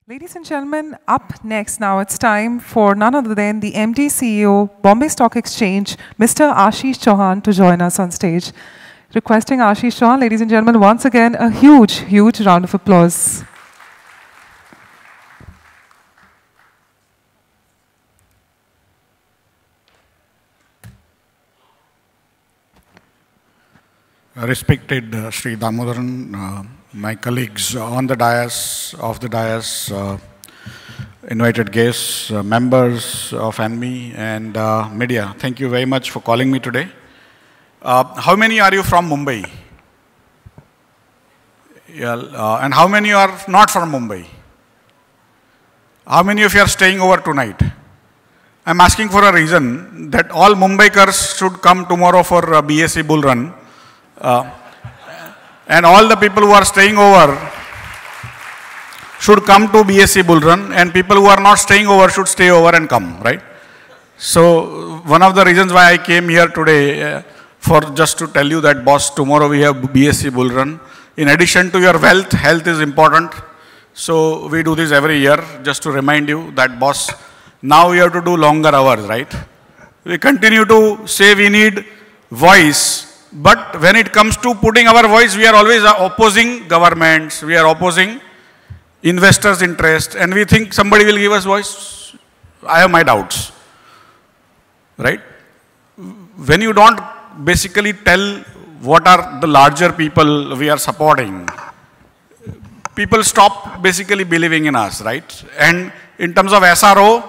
Ladies and gentlemen, up next now it's time for none other than the MD CEO, Bombay Stock Exchange, Mr. Ashish Chauhan to join us on stage. Requesting Ashish Chauhan, ladies and gentlemen, once again a huge, huge round of applause. Respected Sri Damodaran, my colleagues on the dais, invited guests, members of ANMI and media, thank you very much for calling me today. How many are you from Mumbai? Yeah, and how many are not from Mumbai? How many of you are staying over tonight? I'm asking for a reason that all Mumbaikars should come tomorrow for a BSE bull run. And all the people who are staying over should come to BSE bull run, and people who are not staying over should stay over and come, right? So one of the reasons why I came here today for just to tell you that, boss, tomorrow we have BSE bull run. In addition to your wealth, health is important. So we do this every year just to remind you that, boss, now we have to do longer hours, right? We continue to say we need voice. But when it comes to putting our voice, we are always opposing governments, we are opposing investors' interest, and we think somebody will give us voice. I have my doubts, right? When you don't basically tell what are the larger people we are supporting, people stop basically believing in us, right? And in terms of SRO,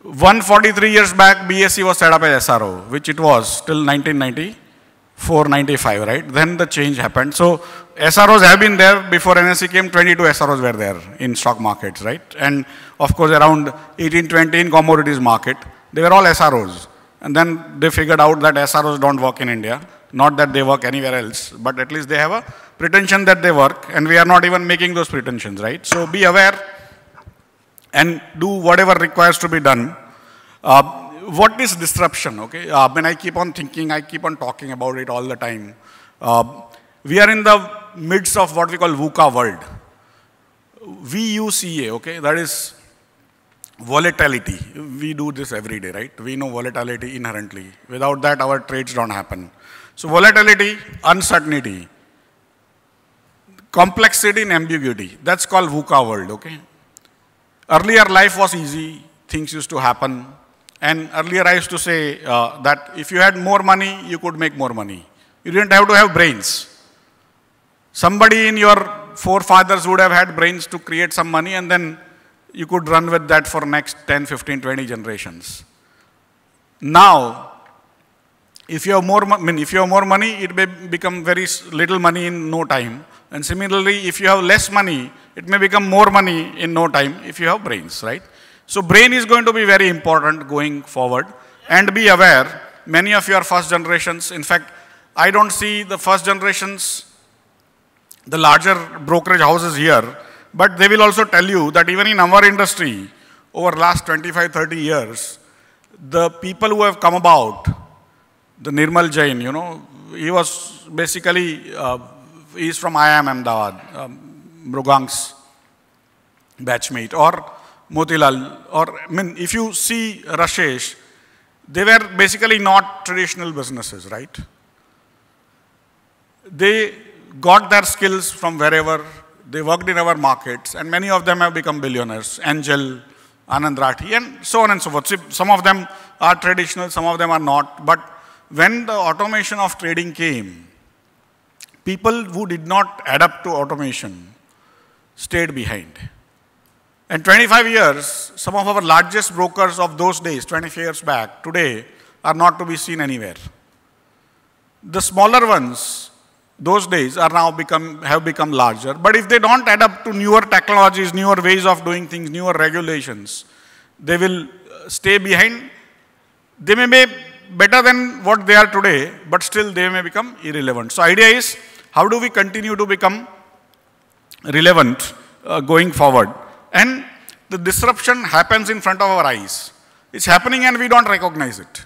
143 years back, BSE was set up as SRO, which it was till 1994, 95, right? Then the change happened. So SROs have been there before NSE came. 22 SROs were there in stock markets, right? And of course, around 1820 in commodities market, they were all SROs. And then they figured out that SROs don't work in India. Not that they work anywhere else, but at least they have a pretension that they work, and we are not even making those pretensions, right? So be aware and do whatever requires to be done. What is disruption, okay? When I keep on thinking, I keep on talking about it all the time. We are in the midst of what we call VUCA world. VUCA, okay? That is volatility. We do this every day, right? We know volatility inherently. Without that, our trades don't happen. So volatility, uncertainty, complexity and ambiguity. That's called VUCA world, okay? Earlier life was easy, things used to happen. And earlier I used to say that if you had more money, you could make more money. You didn't have to have brains. Somebody in your forefathers would have had brains to create some money, and then you could run with that for next 10, 15, 20 generations. Now, if you have more money, it may become very little money in no time. And similarly, if you have less money, it may become more money in no time if you have brains, right? So brain is going to be very important going forward. And be aware, many of your first generations, in fact, I don't see the first generations, the larger brokerage houses here, but they will also tell you that even in our industry, over last 25, 30 years, the people who have come about, the Nirmal Jain, you know, he was basically, he's from IIM Ahmedabad, Mrugang's batchmate, or Motilal, or I mean, if you see Rashesh, they were basically not traditional businesses, right? They got their skills from wherever, they worked in our markets, and many of them have become billionaires. Angel, Anand Rathi, and so on and so forth. See, some of them are traditional, some of them are not. But when the automation of trading came, people who did not adapt to automation stayed behind. And 25 years, some of our largest brokers of those days, 25 years back, today, are not to be seen anywhere. The smaller ones, those days, are now have become larger. But if they don't adapt to newer technologies, newer ways of doing things, newer regulations, they will stay behind. They may be better than what they are today, but still they may become irrelevant. So idea is, how do we continue to become relevant going forward? And the disruption happens in front of our eyes. It's happening and we don't recognize it.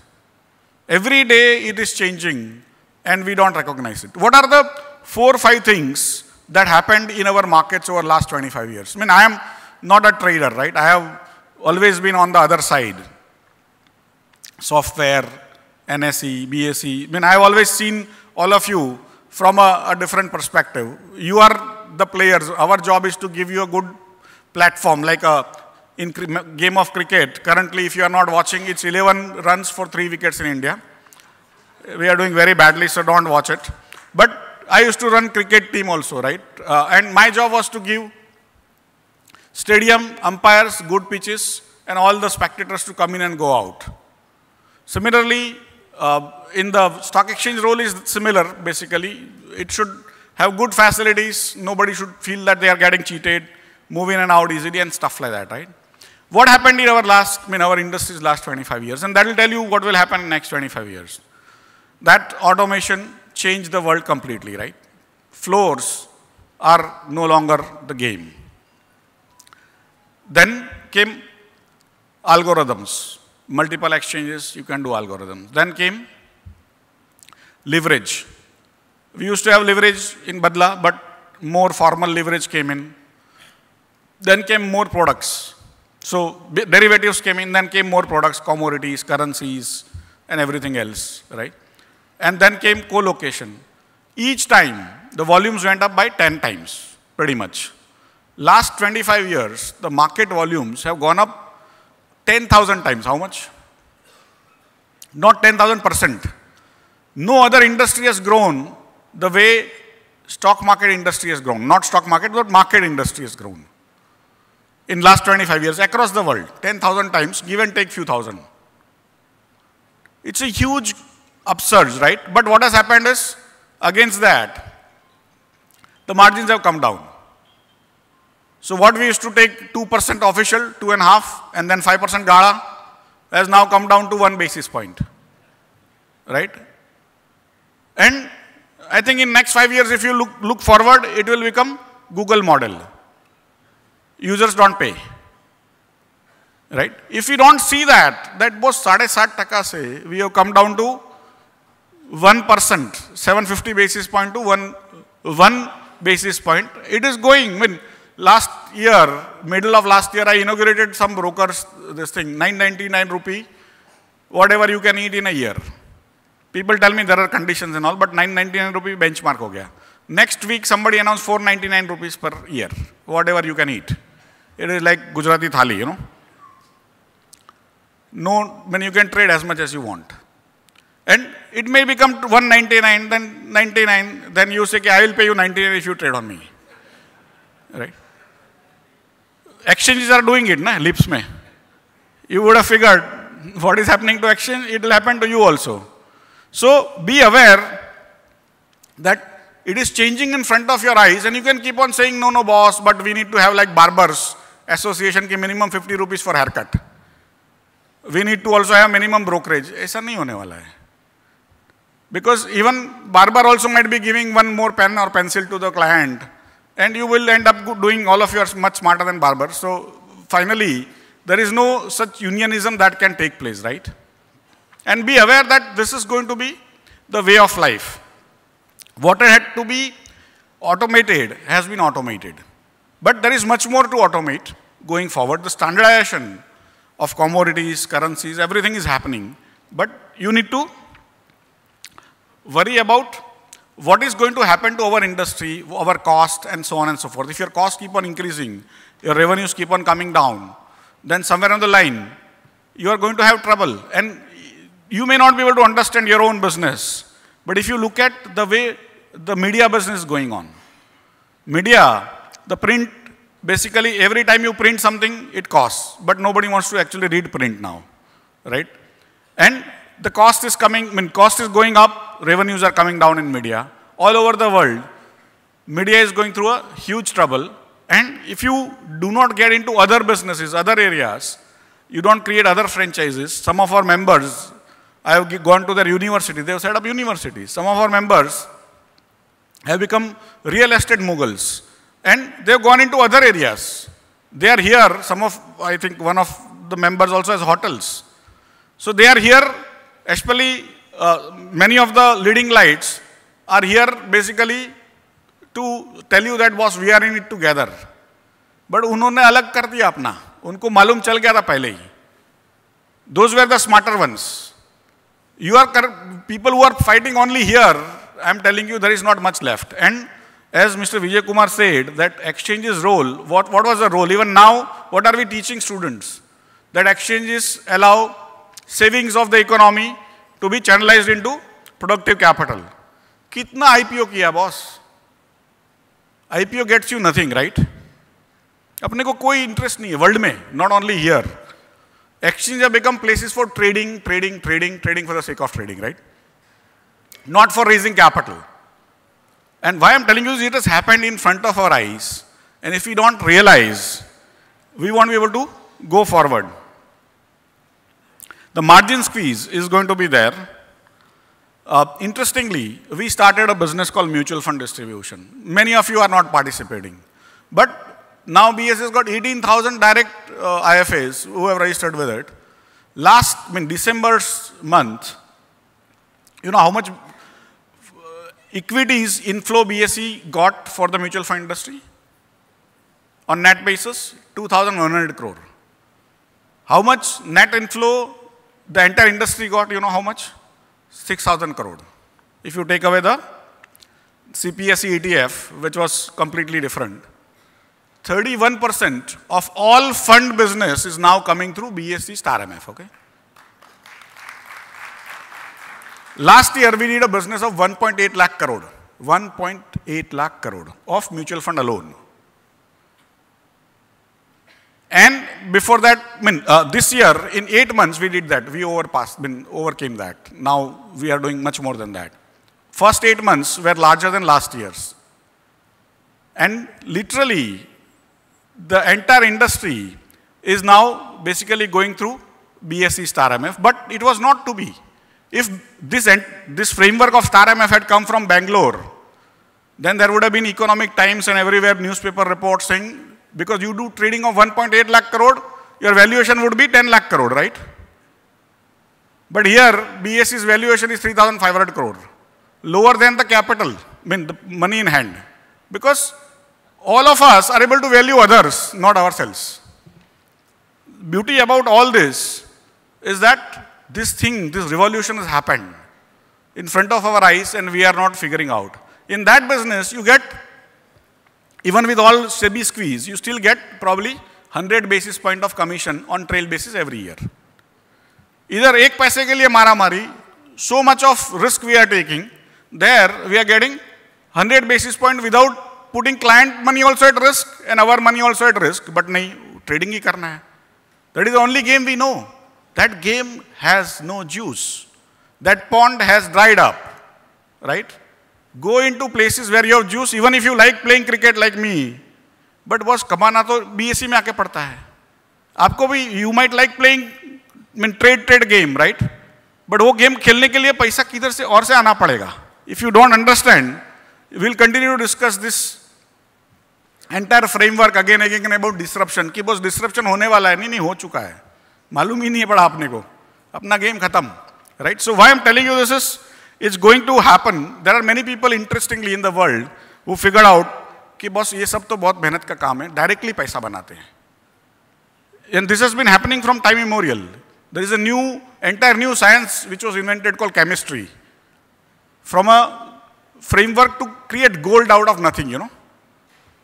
Every day it is changing and we don't recognize it. What are the 4 or 5 things that happened in our markets over the last 25 years? I mean, I am not a trader, right? I have always been on the other side. Software, NSE, BSE. I mean, I have always seen all of you from a different perspective. You are the players. Our job is to give you a good platform, like in game of cricket. Currently, if you are not watching, it's 11 runs for 3 wickets in India. We are doing very badly, so don't watch it. But I used to run cricket team also, right? And my job was to give stadium, umpires, good pitches, and all the spectators to come in and go out. Similarly, in the stock exchange role is similar, basically. It should have good facilities. Nobody should feel that they are getting cheated, move in and out easily and stuff like that, right? What happened in our industry's last 25 years? And that will tell you what will happen in the next 25 years. That automation changed the world completely, right? Floors are no longer the game. Then came algorithms. Multiple exchanges, you can do algorithms. Then came leverage. We used to have leverage in Badla, but more formal leverage came in. Then came more products. So derivatives came in, then came more products, commodities, currencies, and everything else, right? And then came co-location. Each time, the volumes went up by 10 times, pretty much. Last 25 years, the market volumes have gone up 10,000 times. How much? Not 10,000%. No other industry has grown the way stock market industry has grown. Not stock market, but market industry has grown. In last 25 years, across the world, 10,000 times, give and take few thousand. It's a huge upsurge, right? But what has happened is, against that, the margins have come down. So what we used to take 2% official, 2.5%, and then 5% Gala, has now come down to 1 basis point, right? And I think in next 5 years, if you look forward, it will become Google model. Users don't pay, right? If you don't see that was 7.5% se, we have come down to 1%, 750 basis point to 1 basis point. It is going. I mean, last year, middle of last year, I inaugurated some brokers, this thing, 999 rupee, whatever you can eat in a year. People tell me there are conditions and all, but 999 rupee benchmark ho gaya. Next week, somebody announced 499 rupees per year, whatever you can eat. It is like Gujarati thali, you know. No, when you can trade as much as you want. And it may become 199, then 99, then you say, okay, I will pay you 99 if you trade on me. Right? Exchanges are doing it, na, lips mein. You would have figured what is happening to exchange, it will happen to you also. So be aware that it is changing in front of your eyes, and you can keep on saying, no, boss, but we need to have like barbers association ki minimum 50 rupees for haircut. We need to also have minimum brokerage. Aisa nahi hone wala hai. Because even barber also might be giving one more pen or pencil to the client, and you will end up doing all of yours much smarter than barber. So finally, there is no such unionism that can take place, right? And be aware that this is going to be the way of life. What had to be automated has been automated. But there is much more to automate going forward. The standardization of commodities, currencies, everything is happening. But you need to worry about what is going to happen to our industry, our cost, and so on and so forth. If your costs keep on increasing, your revenues keep on coming down, then somewhere on the line, you are going to have trouble. And you may not be able to understand your own business. But if you look at the way the media business is going on, media, the print, basically every time you print something, it costs. But nobody wants to actually read print now, right? And the cost is cost is going up, revenues are coming down in media. All over the world, media is going through a huge trouble. And if you do not get into other businesses, other areas, you don't create other franchises. Some of our members, I have gone to their university, they have set up universities. Some of our members have become real estate moguls. And they have gone into other areas. They are here, I think one of the members also has hotels. So they are here, especially many of the leading lights are here basically to tell you that, boss, we are in it together. But उन्होंने अलग कर दिया अपना, उनको मालूम चल गया था पहले ही. Those were the smarter ones. People who are fighting only here, I am telling you, there is not much left. And as Mr. Vijay Kumar said, that exchange's role, what was the role? Even now, what are we teaching students? That exchanges allow savings of the economy to be channelized into productive capital. Kitna IPO kiya, boss? IPO gets you nothing, right? अपने को कोई interest नहीं है world में, not only here. Exchange have become places for trading for the sake of trading, right? Not for raising capital. And why I'm telling you is it has happened in front of our eyes. And if we don't realize, we won't be able to go forward. The margin squeeze is going to be there. Interestingly, we started a business called mutual fund distribution. Many of you are not participating. But now BSE has got 18,000 direct IFAs who have registered with it. December's month, you know how much equities inflow BSE got for the mutual fund industry? On net basis, 2,100 crore. How much net inflow the entire industry got, you know how much? 6,000 crore. If you take away the CPSE ETF, which was completely different, 31% of all fund business is now coming through BSE Star MF, okay? Last year, we did a business of 1.8 lakh crore. 1.8 lakh crore of mutual fund alone. And before that, this year, in 8 months, we did that. We overcame that. Now, we are doing much more than that. First 8 months were larger than last year's. And literally, the entire industry is now basically going through BSE Star MF, but it was not to be. If this framework of Star MF had come from Bangalore, then there would have been Economic Times and everywhere newspaper reports saying, because you do trading of 1.8 lakh crore, your valuation would be 10 lakh crore, right? But here, BSE's valuation is 3,500 crore, lower than the capital, the money in hand. Because all of us are able to value others, not ourselves. Beauty about all this is that this revolution has happened in front of our eyes and we are not figuring out. In that business, you get, even with all SEBI squeeze, you still get probably 100 basis point of commission on trail basis every year. Either ek paise ke liye mara mari, so much of risk we are taking, there we are getting 100 basis point without putting client money also at risk and our money also at risk, but nahi, trading hi karna hai. That is the only game we know. That game has no juice. That pond has dried up, right? Go into places where you have juice, even if you like playing cricket like me. But boss, kamana to BSE mein aake padta hai. Aapko bhi, you might like playing trade game, right? But wo game khelne ke liye paisa kidhar se aur se aana padega. If you don't understand, we'll continue to discuss this entire framework again about disruption. Ki boss disruption hone wala hai, nahi ho chuka hai. मालूम ही नहीं है पड़ा आपने को, अपना game खत्म, right? So why I'm telling you this is, it's going to happen. There are many people interestingly in the world who figured out कि boss ये सब तो बहुत मेहनत का काम है, directly पैसा बनाते हैं. And this has been happening from time immemorial. There is a entire new science which was invented called chemistry. From a framework to create gold out of nothing, you know.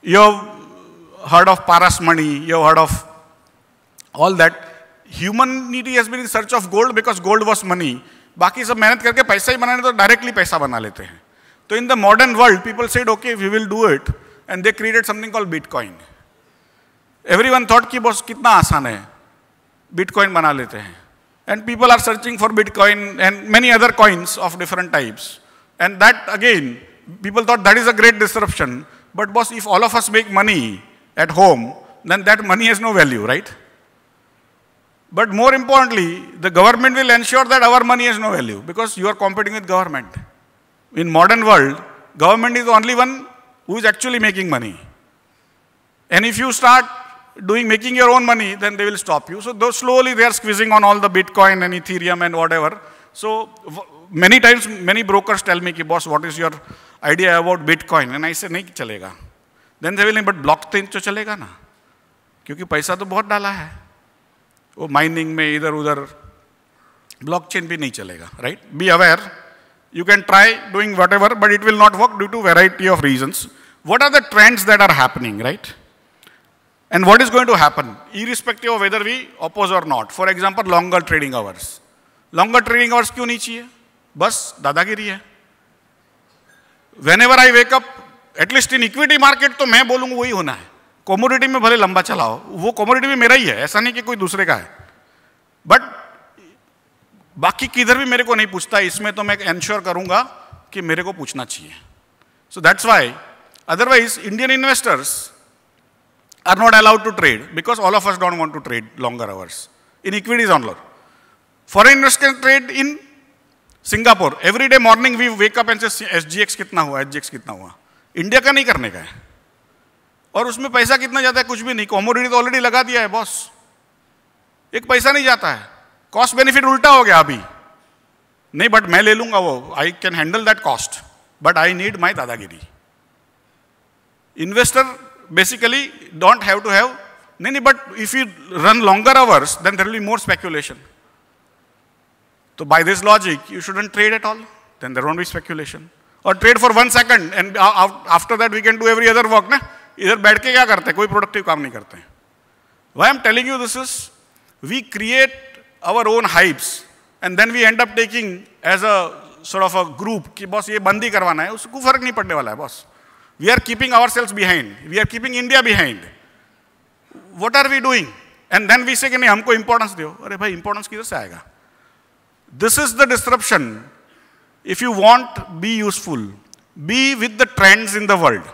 You have heard of Paras money, you have heard of all that. Humanity has been in search of gold because gold was money. बाकी सब मेहनत करके पैसा ही बनाने तो directly पैसा बना लेते हैं. So in the modern world, people said, okay, we will do it, and they created something called Bitcoin. Everyone thought कि बस कितना आसान है, Bitcoin बना लेते हैं. And people are searching for Bitcoin and many other coins of different types. And that again, people thought that is a great disruption. But boss, if all of us make money at home, then that money has no value, right? But more importantly, the government will ensure that our money has no value because you are competing with government. In modern world, government is the only one who is actually making money. And if you start making your own money, then they will stop you. So slowly they are squeezing on all the Bitcoin and Ethereum and whatever. So many times, many brokers tell me, boss, what is your idea about Bitcoin? And I say, nahi chalega. Then they will say, but blockchain to chalega na. क्योंकि पैसा तो बहुत डाला है, वो mining में इधर उधर, ब्लॉकचेन भी नहीं चलेगा, right? Be aware, you can try doing whatever, but it will not work due to variety of reasons. What are the trends that are happening, right? And what is going to happen, irrespective of whether we oppose or not? For example, longer trading hours. Longer trading hours क्यों नहीं चाहिए? बस दादागिरी है. Whenever I wake up, at least in equity market, तो मैं बोलूँगा वही होना है. Commodity में भले लंबा चलाओ, वो commodity भी मेरा ही है, ऐसा नहीं कि कोई दूसरे का है. But बाकी किधर भी मेरे को नहीं पूछता, इसमें तो मैं ensure करूँगा कि मेरे को पूछना चाहिए. So that's why otherwise, Indian investors are not allowed to trade because all of us don't want to trade longer hours. In equities only. Foreign investors can trade in Singapore. Every day morning we wake up and say SGX कितना हुआ, SGX कितना हुआ. India का नहीं करने का है. और उसमें पैसा कितना जाता है, कुछ भी नहीं. कॉमोडिटी तो ऑलरेडी लगा दिया है बॉस. एक पैसा नहीं जाता है. कॉस्ट बेनिफिट उल्टा हो गया अभी. नहीं, बट मैं ले लूंगा वो. I can handle that cost. But I need my दादागिरी. Investor basically don't have to have, but if you run longer hours, then there will be more speculation. So by this logic, you shouldn't trade at all. Then there won't be speculation. Or trade for 1 second, and after that we can do every other work. ना इधर बैठ के क्या करते हैं, कोई productive काम नहीं करते हैं. Why I'm telling you this is, we create our own hypes, and then we end up taking as a sort of a group कि बॉस ये बंद ही करवाना है, उसको फर्क नहीं पड़ने वाला है boss. We are keeping ourselves behind. We are keeping India behind. What are we doing? And then we say कि नहीं हमको importance दो. अरे भाई importance किधर से आएगा? This is the disruption. If you want, be useful. Be with the trends in the world.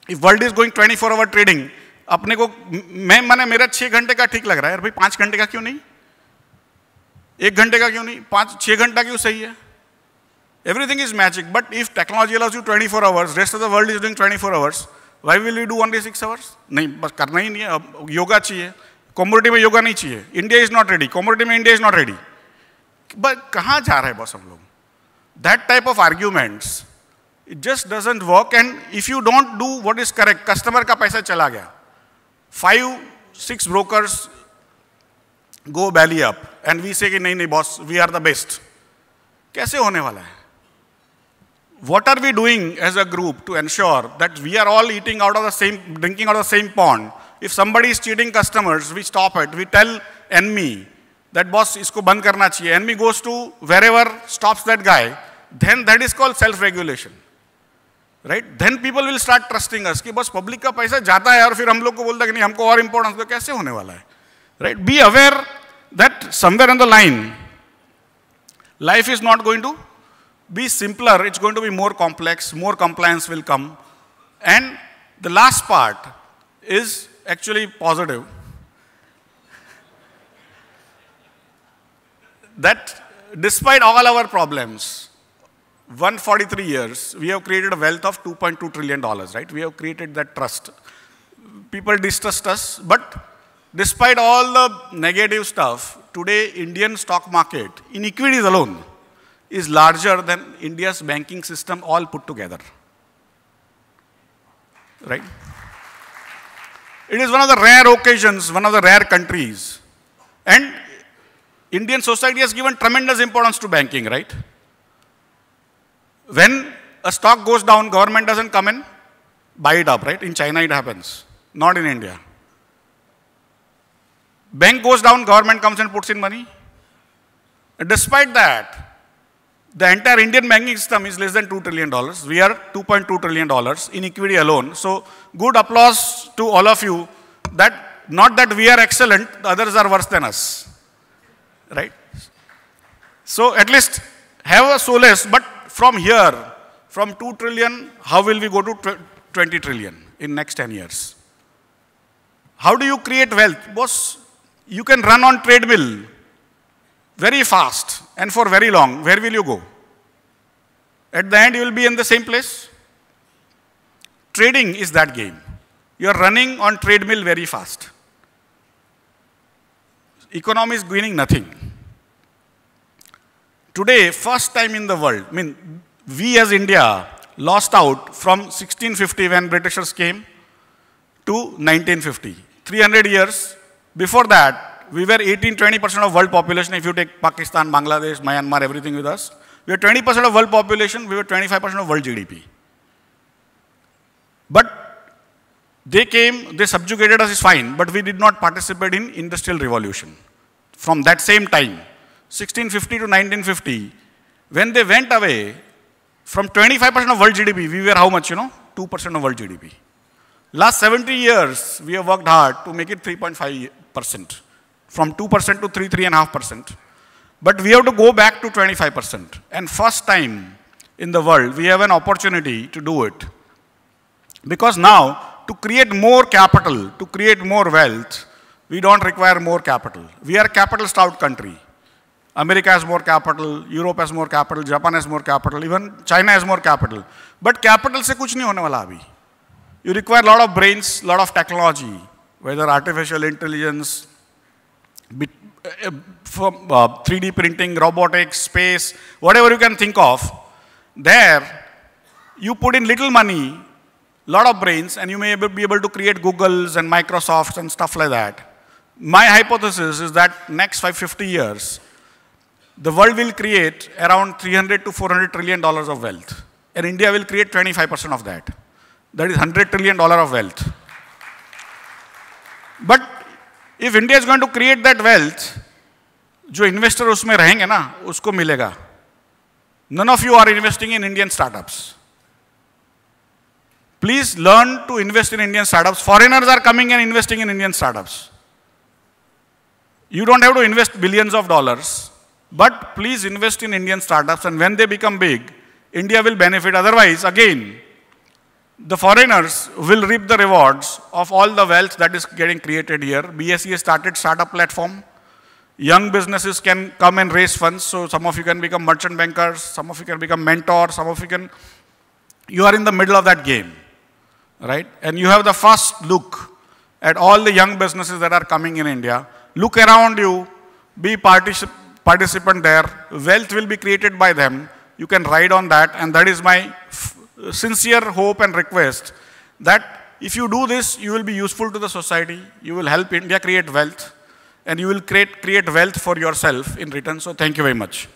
If world is going 24-hour trading, अपने को मैंने मेरा 6 घंटे का ठीक लग रहा है. यार भाई 5 घंटे का क्यों नहीं? 1 घंटे का क्यों नहीं? 6 घंटा क्यों सही है? Everything is magic, but if technology allows you 24 hours, rest of the world is doing 24 hours, why will we do only 6 hours? नहीं, बस करना ही नहीं है. अब योगा चाहिए, commodity में योगा नहीं चाहिए. India is not ready, commodity में India is not ready. But कहाँ जा रहे हैं बस हम लोग? That type of arguments, it just doesn't work. And if you don't do what is correct, customer का पैसा चला गया. 5-6 brokers go belly up, and we say कि नहीं नहीं boss, we are the best. कैसे होने वाला है? What are we doing as a group to ensure that we are all eating out of the same, drinking out of the same pond? If somebody is cheating customers, we stop it. We tell ANMI that boss isko band karna chahiye. ANMI goes to wherever, stops that guy. Then that is called self-regulation, right? Then people will start trusting us कि boss public का पैसा जाता है और फिर हम लोग को बोलता है कि नहीं हमको और importance दो. कैसे होने वाला है, right? Be aware that somewhere on the line, life is not going to be simpler, it's going to be more complex, more compliance will come. And the last part is actually positive. That despite all our problems, 143 years, we have created a wealth of $2.2 trillion, right? We have created that trust. People distrust us, but despite all the negative stuff, today Indian stock market, in equities alone, is larger than India's banking system all put together, right? It is one of the rare occasions, one of the rare countries. And Indian society has given tremendous importance to banking, right? When a stock goes down, government doesn't come and buy it up, right? In China it happens, not in India. Bank goes down, government comes and puts in money. And despite that, the entire Indian banking system is less than $2 trillion. We are $2.2 trillion in equity alone. So good applause to all of you that not that we are excellent, the others are worse than us, right? So at least have a solace, but from here, from 2 trillion, how will we go to 20 trillion in next 10 years? How do you create wealth? Boss, you can run on treadmill very fast and for very long. Where will you go? At the end, you will be in the same place. Trading is that game. You are running on treadmill very fast. Economy is gaining nothing. Today, first time in the world, I mean, we as India lost out from 1650 when Britishers came to 1950. 300 years. Before that, we were 18-20% of world population. If you take Pakistan, Bangladesh, Myanmar, everything with us, we were 20% of world population. We were 25% of world GDP. But they came, they subjugated us, is fine, but we did not participate in industrial revolution. From that same time, 1650 to 1950, when they went away, from 25% of world GDP, we were how much, 2% of world GDP. Last 70 years, we have worked hard to make it 3.5%. From 2% to 3.5%. But we have to go back to 25%. And first time in the world, we have an opportunity to do it. Because now, to create more capital, to create more wealth, we don't require more capital. We are a capital-starved country. America has more capital, Europe has more capital, Japan has more capital, even China has more capital. But capital se kuch nahi hone wala abhi. You require a lot of brains, a lot of technology, whether artificial intelligence, from 3D printing, robotics, space, whatever you can think of. There, you put in little money, lot of brains, and you may be able to create Googles and Microsofts and stuff like that. My hypothesis is that next 50 years, the world will create around 300 to 400 trillion dollars of wealth. And India will create 25% of that. That is $100 trillion of wealth. But if India is going to create that wealth, जो investor उसमें रहेंगे ना, उसको मिलेगा. None of you are investing in Indian startups. Please learn to invest in Indian startups. Foreigners are coming and investing in Indian startups. You don't have to invest billions of dollars, but please invest in Indian startups, and when they become big, India will benefit. Otherwise, again, the foreigners will reap the rewards of all the wealth that is getting created here. BSE has started startup platform. Young businesses can come and raise funds. So some of you can become merchant bankers, some of you can become mentors, some of you are in the middle of that game, right? And you have the first look at all the young businesses that are coming in India. Look around you, be participant there. Wealth will be created by them. You can ride on that, and that is my sincere hope and request that if you do this, you will be useful to the society, you will help India create wealth, and you will create wealth for yourself in return. So thank you very much.